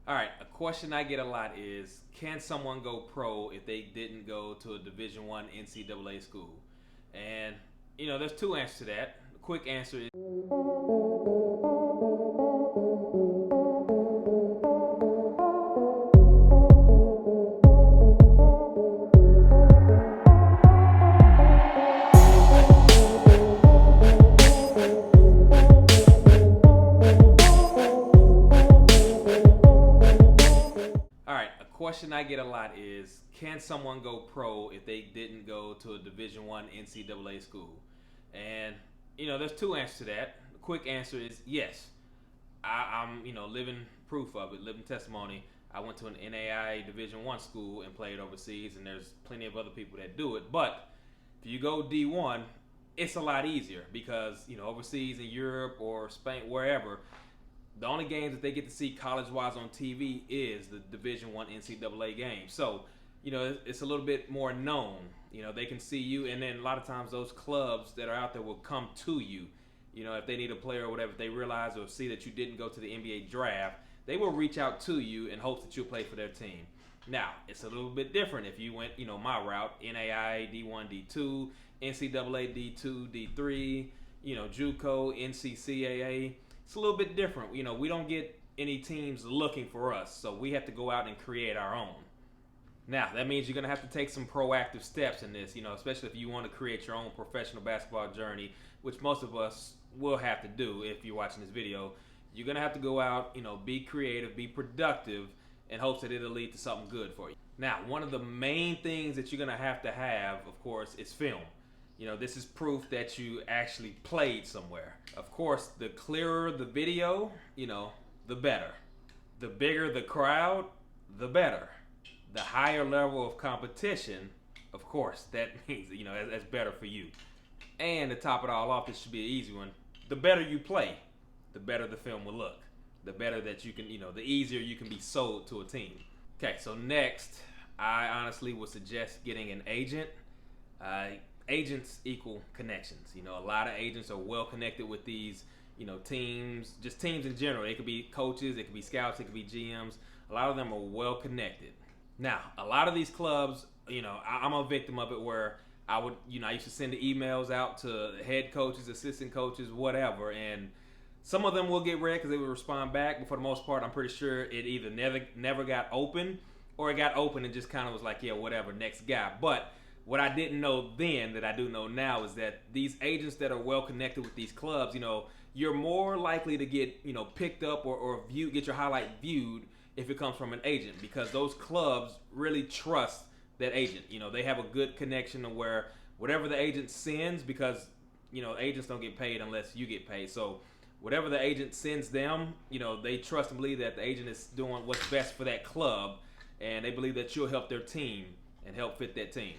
All right, a question I get a lot is, can someone go pro if they didn't go to a Division I NCAA school? And there's two answers to that. The quick answer is all right. A question I get a lot is, can someone go pro if they didn't go to a Division I NCAA school? And there's two answers to that. The quick answer is yes. I'm living proof of it, living testimony. I went to an NAIA Division I school and played overseas, and there's plenty of other people that do it. But if you go D1, it's a lot easier because overseas in Europe or Spain, wherever, the only games that they get to see college-wise on TV is the Division I NCAA game. So it's a little bit more known. They can see you, and then a lot of times those clubs that are out there will come to you. If they need a player or whatever, if they realize or see that you didn't go to the NBA draft, they will reach out to you in hopes that you'll play for their team. Now, it's a little bit different if you went, my route, NAIA, D1, D2, NCAA, D2, D3, JUCO, NCCAA. It's a little bit different. We don't get any teams looking for us, so we have to go out and create our own. Now, that means you're going to have to take some proactive steps in this, especially if you want to create your own professional basketball journey, which most of us will have to do if you're watching this video. You're going to have to go out, be creative, be productive, in hopes that it'll lead to something good for you. Now, one of the main things that you're going to have, of course, is film. This is proof that you actually played somewhere. Of course, the clearer the video, the better. The bigger the crowd, the better. The higher level of competition, of course, that means, that's better for you. And to top it all off, this should be an easy one. The better you play, the better the film will look. The better that you can, the easier you can be sold to a team. Okay, so next, I honestly would suggest getting an agent. Agents equal connections. A lot of agents are well connected with these, teams, just teams in general. It could be coaches, it could be scouts, it could be GMs. A lot of them are well connected. Now, a lot of these clubs, I'm a victim of it where I used to send the emails out to head coaches, assistant coaches, whatever, and some of them will get read because they will respond back, but for the most part, I'm pretty sure it either never got open or it got open and just kind of was like, yeah, whatever, next guy. But what I didn't know then that I do know now is that these agents that are well connected with these clubs, you're more likely to get, picked up or get your highlight viewed if it comes from an agent, because those clubs really trust that agent. They have a good connection to where whatever the agent sends, because agents don't get paid unless you get paid. So whatever the agent sends them, they trust and believe that the agent is doing what's best for that club, and they believe that you'll help their team and help fit that team.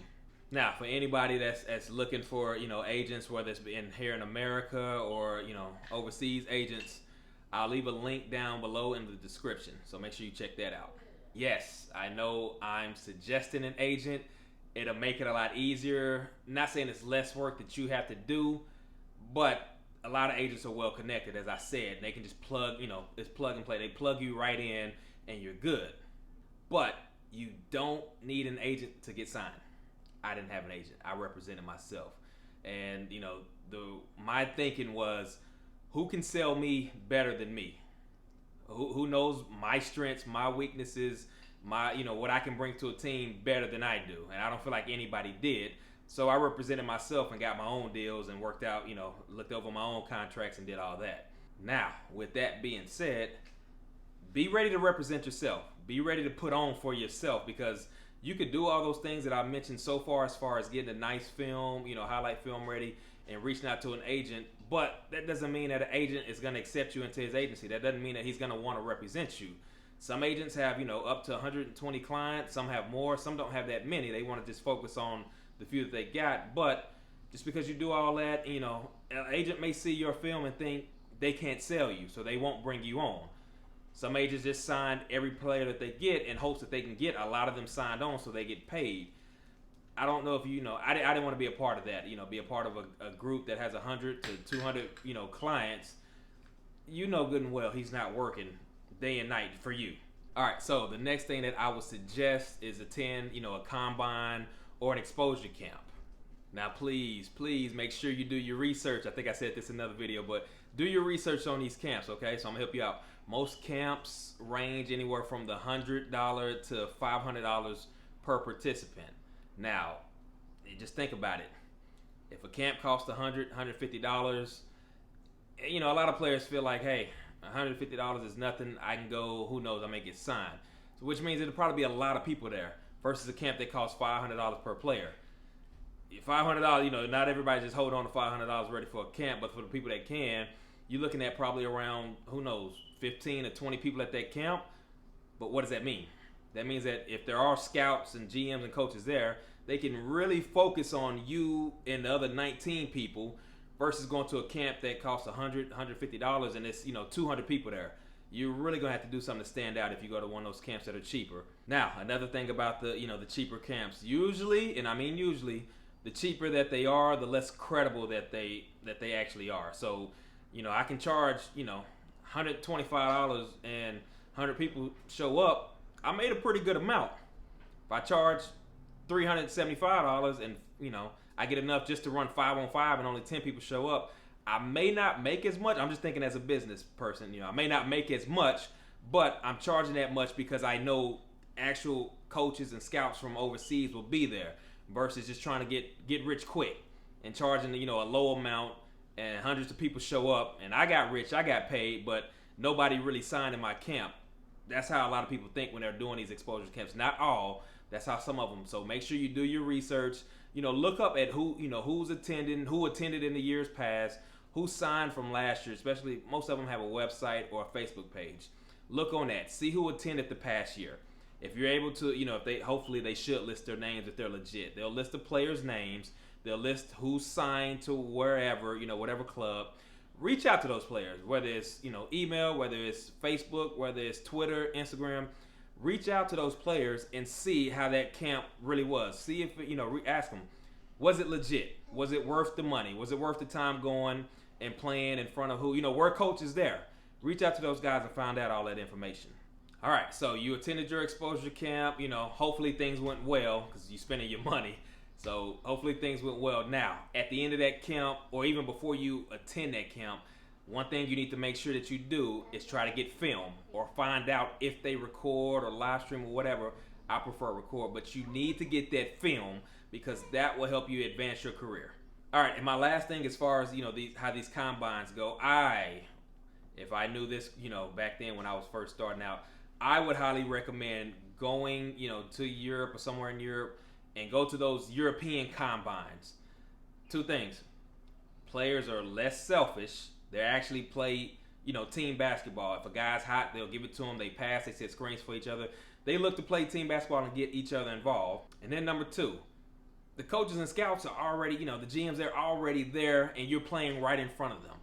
Now, for anybody that's looking for agents, whether it's here in America or overseas agents, I'll leave a link down below in the description, so make sure you check that out. Yes, I know I'm suggesting an agent. It'll make it a lot easier. Not saying it's less work that you have to do, but a lot of agents are well connected, as I said. They can just plug, it's plug and play. They plug you right in and you're good. But you don't need an agent to get signed. I didn't have an agent. I represented myself. And, my thinking was, who can sell me better than me? Who knows my strengths, my weaknesses, what I can bring to a team better than I do? And I don't feel like anybody did. So I represented myself and got my own deals and worked out, looked over my own contracts and did all that. Now, with that being said, be ready to represent yourself. Be ready to put on for yourself, because you could do all those things that I mentioned so far as getting a nice film, highlight film ready and reaching out to an agent. But that doesn't mean that an agent is going to accept you into his agency. That doesn't mean that he's going to want to represent you. Some agents have, up to 120 clients. Some have more. Some don't have that many. They want to just focus on the few that they got. But just because you do all that, an agent may see your film and think they can't sell you, so they won't bring you on. Some agents just sign every player that they get in hopes that they can get a lot of them signed on so they get paid. I don't know if I didn't want to be a part of that, be a part of a group that has 100 to 200, clients. Good and well he's not working day and night for you. All right, so the next thing that I would suggest is attend, a combine or an exposure camp. Now, please, please make sure you do your research. I think I said this in another video, but do your research on these camps, okay? So I'm gonna help you out. Most camps range anywhere from the $100 to $500 per participant. Now, just think about it. If a camp costs $100, $150, a lot of players feel like, hey, $150 is nothing. I can go, who knows, I may get signed. So which means it'll probably be a lot of people there versus a camp that costs $500 per player. $500, not everybody just hold on to $500 ready for a camp, but for the people that can, you're looking at probably around, who knows, 15 to 20 people at that camp. But what does that mean? That means that if there are scouts and GMs and coaches there, they can really focus on you and the other 19 people versus going to a camp that costs $100, $150 and it's, 200 people there. You're really going to have to do something to stand out if you go to one of those camps that are cheaper. Now, another thing about the cheaper camps, usually, and I mean usually, the cheaper that they are, the less credible that they actually are. So, I can charge, $125 and 100 people show up. I made a pretty good amount. If I charge $375 and, I get enough just to run 5-on-5 and only 10 people show up, I may not make as much. I'm just thinking as a business person, I may not make as much, but I'm charging that much because I know actual coaches and scouts from overseas will be there versus just trying to get rich quick and charging, a low amount and hundreds of people show up and I got rich, I got paid, but nobody really signed in my camp. That's how a lot of people think when they're doing these exposure camps. Not all. That's how some of them. So make sure you do your research. Look up at who's attending, who attended in the years past, who signed from last year. Especially most of them have a website or a Facebook page. Look on that. See who attended the past year. If you're able to, hopefully they should list their names if they're legit. They'll list the players' names. They'll list who signed to wherever, whatever club. Reach out to those players, whether it's, email, whether it's Facebook, whether it's Twitter, Instagram. Reach out to those players and see how that camp really was. See if, ask them, was it legit? Was it worth the money? Was it worth the time going and playing in front of who? Were coaches there? Reach out to those guys and find out all that information. All right, so you attended your exposure camp. Hopefully things went well because you're spending your money. So hopefully things went well. Now, at the end of that camp, or even before you attend that camp, one thing you need to make sure that you do is try to get film or find out if they record or live stream or whatever. I prefer record, but you need to get that film because that will help you advance your career. All right, and my last thing as far as, how these combines go, if I knew this, back then when I was first starting out, I would highly recommend going, to Europe or somewhere in Europe and go to those European combines. Two things. Players are less selfish. They actually play, team basketball. If a guy's hot, they'll give it to him. They pass. They set screens for each other. They look to play team basketball and get each other involved. And then number two, the coaches and scouts are already, the GMs, they're already there, and you're playing right in front of them.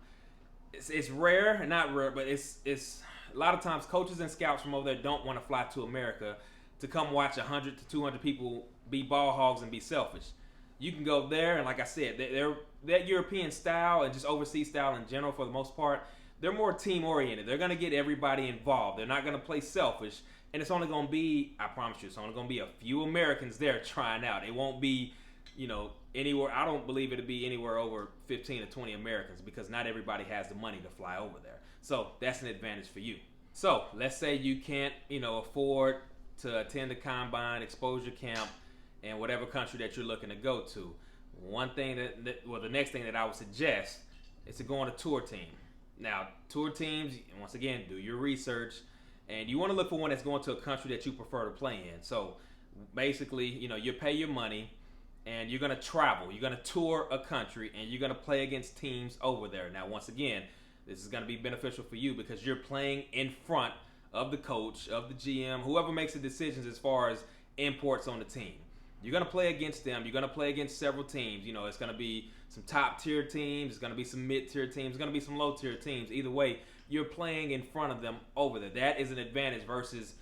It's rare, not rare, but it's a lot of times coaches and scouts from over there don't want to fly to America to come watch 100 to 200 people be ball hogs and be selfish. You can go there, and like I said, they're that European style and just overseas style in general for the most part, they're more team-oriented. They're going to get everybody involved. They're not going to play selfish, and it's only going to be, I promise you, it's only going to be a few Americans there trying out. It won't be, anywhere. I don't believe it'll be anywhere over 15 to 20 Americans because not everybody has the money to fly over there. So that's an advantage for you. So let's say you can't, afford to attend the combine, exposure camp, in whatever country that you're looking to go to. One thing the next thing that I would suggest is to go on a tour team. Now, tour teams, once again, do your research, and you want to look for one that's going to a country that you prefer to play in. So basically, you pay your money, and you're going to travel. You're going to tour a country, and you're going to play against teams over there. Now, once again, this is going to be beneficial for you because you're playing in front of the coach, of the GM, whoever makes the decisions as far as imports on the team. You're going to play against them. You're going to play against several teams. It's going to be some top-tier teams. It's going to be some mid-tier teams. It's going to be some low-tier teams. Either way, you're playing in front of them over there. That is an advantage versus,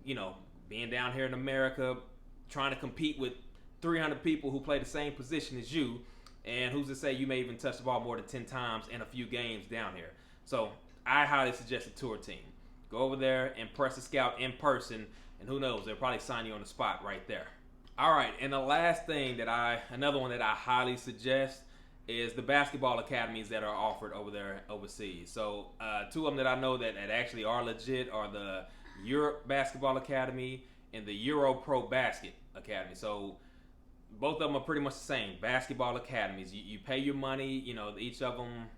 being down here in America, trying to compete with 300 people who play the same position as you, and who's to say you may even touch the ball more than 10 times in a few games down here. So I highly suggest a tour team. Go over there, impress a scout in person, and who knows, they'll probably sign you on the spot right there. All right, and the last thing another one that I highly suggest is the basketball academies that are offered over there overseas. So two of them that I know that actually are legit are the Europe Basketball Academy and the Euro Pro Basket Academy. So both of them are pretty much the same, basketball academies. You pay your money, each of them.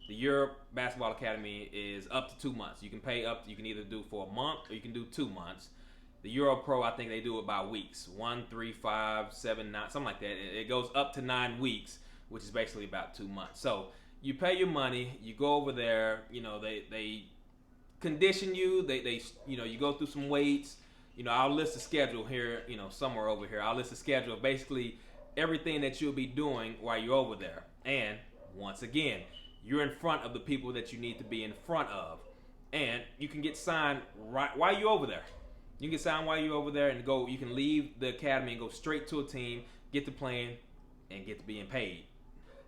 The Europe Basketball Academy is up to 2 months. You can pay up, you can either do for a month or you can do 2 months. The Euro Pro, I think they do it by weeks, 1, 3, 5, 7, 9, something like that. It goes up to 9 weeks, which is basically about 2 months. So you pay your money, you go over there, they condition you, you go through some weights. I'll list a schedule here, somewhere over here. I'll list a schedule of basically everything that you'll be doing while you're over there. And once again, you're in front of the people that you need to be in front of. And you can get signed right while you're over there. You can get signed while you're over there and you can leave the academy and go straight to a team, get to playing, and get to being paid.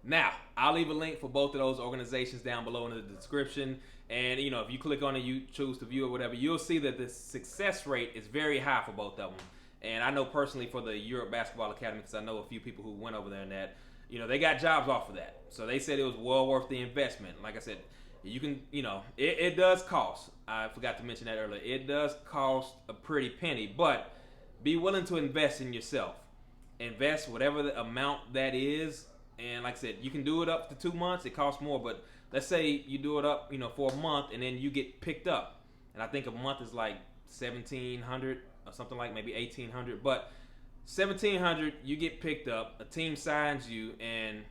Now, I'll leave a link for both of those organizations down below in the description. And, if you click on it, you choose to view or whatever, you'll see that the success rate is very high for both of them. And I know personally for the Europe Basketball Academy, because I know a few people who went over there and that, they got jobs off of that. So they said it was well worth the investment. Like I said, you can, it does cost. I forgot to mention that earlier. It does cost a pretty penny, but be willing to invest in yourself. Invest whatever the amount that is. And like I said, you can do it up to 2 months. It costs more, but let's say you do it up, for a month, and then you get picked up. And I think a month is like $1,700 or something like maybe $1,800. But $1,700, you get picked up. A team signs you, and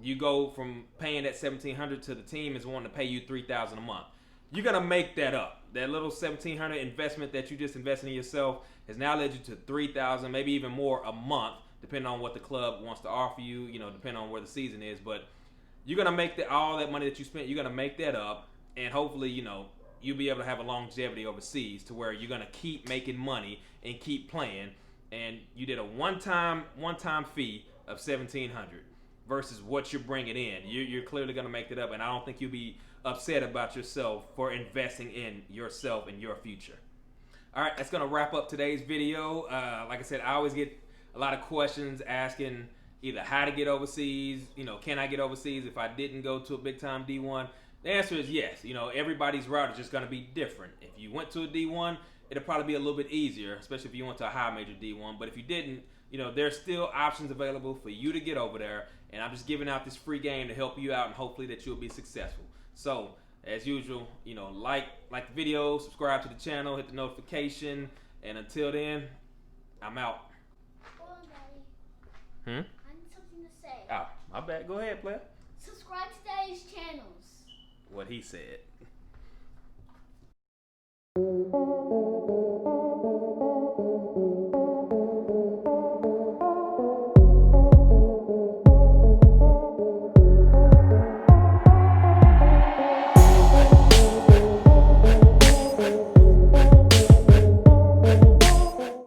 you go from paying that $1,700 to the team is wanting to pay you $3,000 a month. You're gonna make that up. That little $1,700 investment that you just invested in yourself has now led you to $3,000, maybe even more a month, depending on what the club wants to offer you. Depending on where the season is. But you're gonna make all that money that you spent. You're gonna make that up, and hopefully, you'll be able to have a longevity overseas to where you're gonna keep making money and keep playing. And you did a one-time fee of $1,700 versus what you're bringing in. You're clearly gonna make it up, and I don't think you'll be upset about yourself for investing in yourself and your future. All right, that's gonna wrap up today's video. Like I said, I always get a lot of questions asking either how to get overseas, can I get overseas if I didn't go to a big time D1? The answer is yes. Everybody's route is just gonna be different. If you went to a D1, it'll probably be a little bit easier, especially if you went to a high major D1. But if you didn't, there's still options available for you to get over there. And I'm just giving out this free game to help you out, and hopefully that you'll be successful. So, as usual, like the video, subscribe to the channel, hit the notification, and until then, I'm out. Hold on, Daddy. I need something to say. Oh, my bad. Go ahead, player. Subscribe to Daddy's channels. What he said.